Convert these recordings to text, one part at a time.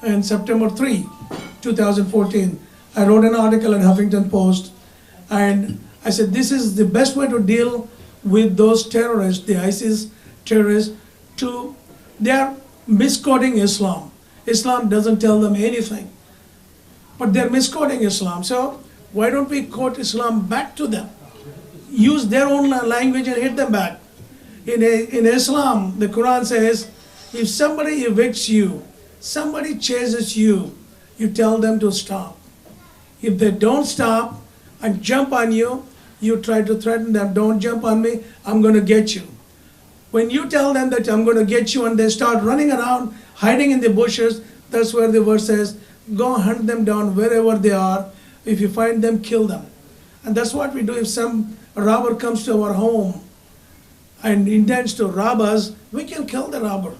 and September 3, 2014, I wrote an article in Huffington Post, and I said this is the best way to deal with those terrorists, the ISIS terrorists, they are misquoting Islam. Islam doesn't tell them anything, but they're misquoting Islam. So why don't we quote Islam back to them? Use their own language and hit them back. In Islam, the Quran says, if somebody evicts you, somebody chases you, you tell them to stop. If they don't stop and jump on you, you try to threaten them, don't jump on me, I'm going to get you. When you tell them that I'm going to get you and they start running around, hiding in the bushes, that's where the verse says, go hunt them down wherever they are. If you find them, kill them. And that's what we do. If some robber comes to our home and intends to rob us, we can kill the robber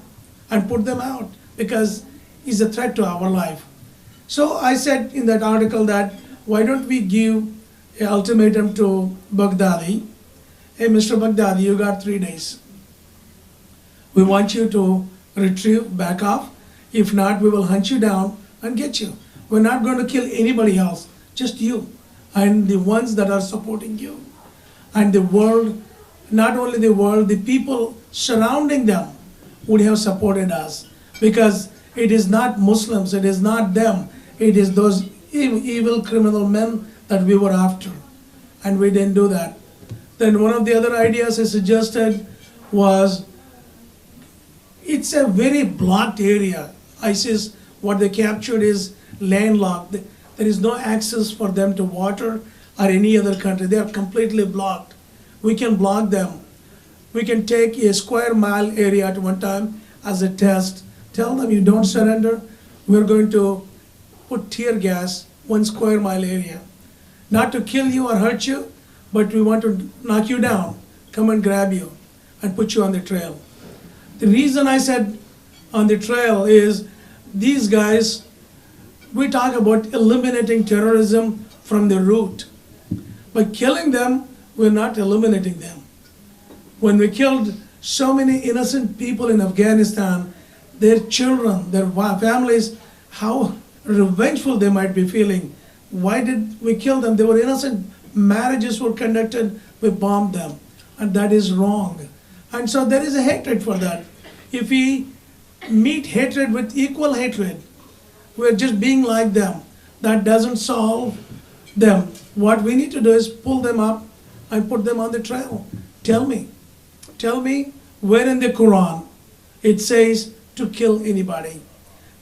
and put them out because he's a threat to our life. So I said in that article that why don't we give an ultimatum to Baghdadi? Hey, Mr. Baghdadi, you got 3 days. We want you to retrieve, back off. If not, we will hunt you down and get you. We're not going to kill anybody else, just you and the ones that are supporting you. And the world, not only the world, the people surrounding them would have supported us. Because it is not Muslims, it is not them, it is those evil criminal men that we were after. And we didn't do that. Then one of the other ideas I suggested was, it's a very blocked area. ISIS, what they captured is landlocked. There is no access for them to water or any other country. They are completely blocked. We can block them. We can take a square mile area at one time as a test. Tell them you don't surrender, we're going to put tear gas 1 square mile area. Not to kill you or hurt you, but we want to knock you down, come and grab you and put you on the trail. The reason I said on the trail is these guys, we talk about eliminating terrorism from the root. By killing them, we're not eliminating them. When we killed so many innocent people in Afghanistan, their children, their families, how revengeful they might be feeling. Why did we kill them? They were innocent. Marriages were conducted, we bombed them. And that is wrong. And so there is a hatred for that. If we meet hatred with equal hatred, we're just being like them. That doesn't solve them. What we need to do is pull them up and put them on the trail. Tell me where in the Quran it says to kill anybody.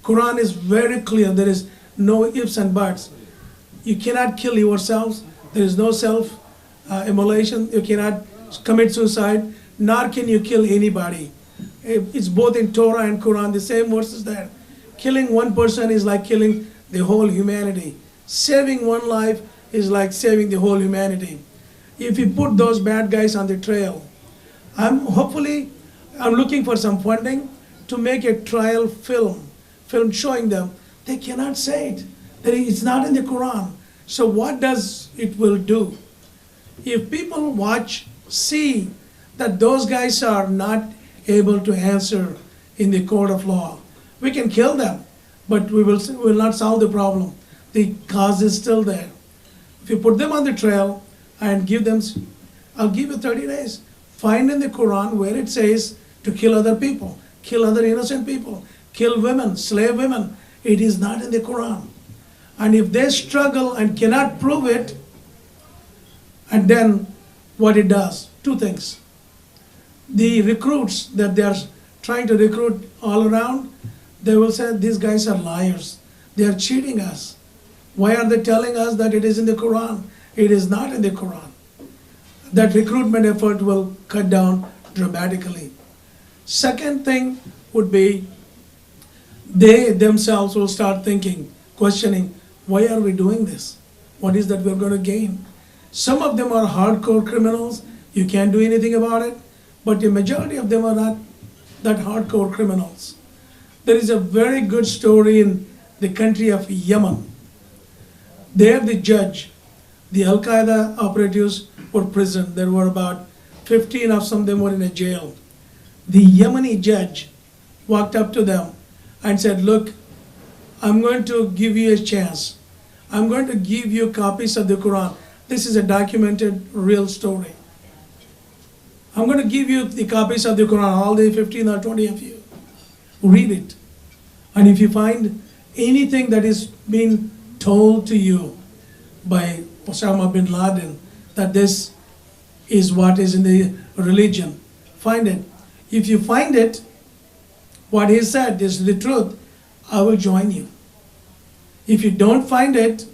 Quran is very clear. There is no ifs and buts. You cannot kill yourselves. There is no self-immolation. You cannot commit suicide, nor can you kill anybody. It's both in Torah and Quran, the same verses there. Killing one person is like killing the whole humanity. Saving one life is like saving the whole humanity. If you put those bad guys on the trail, I'm looking for some funding to make a trial film showing them. They cannot say it. It's not in the Quran. So what does it will do? If people watch, see that those guys are not able to answer in the court of law, we can kill them, but we will not solve the problem. The cause is still there. If you put them on the trail and give them, I'll give you 30 days. Find in the Quran where it says to kill other people, kill other innocent people, kill women, slave women. It is not in the Quran. And if they struggle and cannot prove it, and then what it does, 2 things. The recruits that they are trying to recruit all around, they will say these guys are liars. They are cheating us. Why are they telling us that it is in the Quran? It is not in the Quran. That recruitment effort will cut down dramatically. Second thing would be they themselves will start thinking, questioning, why are we doing this? What is that we're going to gain? Some of them are hardcore criminals. You can't do anything about it. But the majority of them are not that hardcore criminals. There is a very good story in the country of Yemen. There the judge, the Al-Qaeda operatives were imprisoned. There were about 15 of them were in a jail. The Yemeni judge walked up to them and said, look, I'm going to give you a chance. I'm going to give you copies of the Quran. This is a documented, real story. I'm going to give you the copies of the Quran, all the 15 or 20 of you. Read it. And if you find anything that is being told to you by Osama bin Laden, that this is what is in the religion, find it. If you find it, what he said is the truth, I will join you. If you don't find it,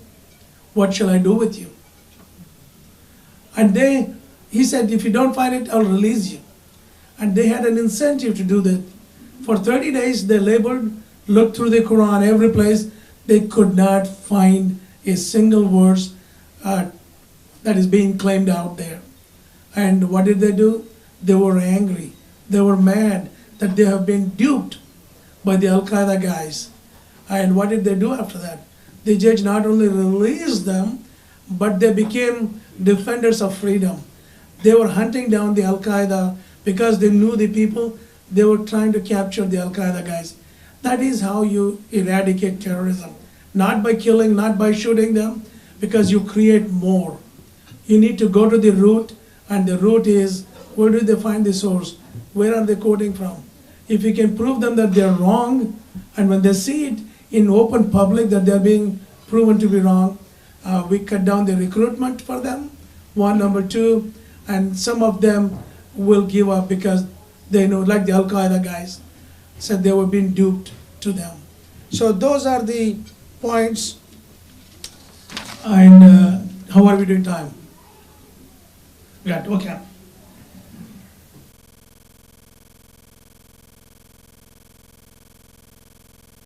what shall I do with you? And he said, if you don't find it, I'll release you. And they had an incentive to do that. For 30 days, they labored, looked through the Quran, every place. They could not find a single verse that is being claimed out there. And what did they do? They were angry. They were mad that they have been duped by the Al-Qaeda guys. And what did they do after that? The judge not only released them, but they became defenders of freedom. They were hunting down the Al-Qaeda because they knew the people. They were trying to capture the Al-Qaeda guys. That is how you eradicate terrorism. Not by killing, not by shooting them, because you create more. You need to go to the root, and the root is, where do they find the source? Where are they quoting from? If you can prove them that they're wrong, and when they see it in open public that they're being proven to be wrong, we cut down the recruitment for them, one. Number two, and some of them will give up because they know, like the Al-Qaeda guys, said they were being duped to them. So those are the points. And how are we doing time? Good, okay.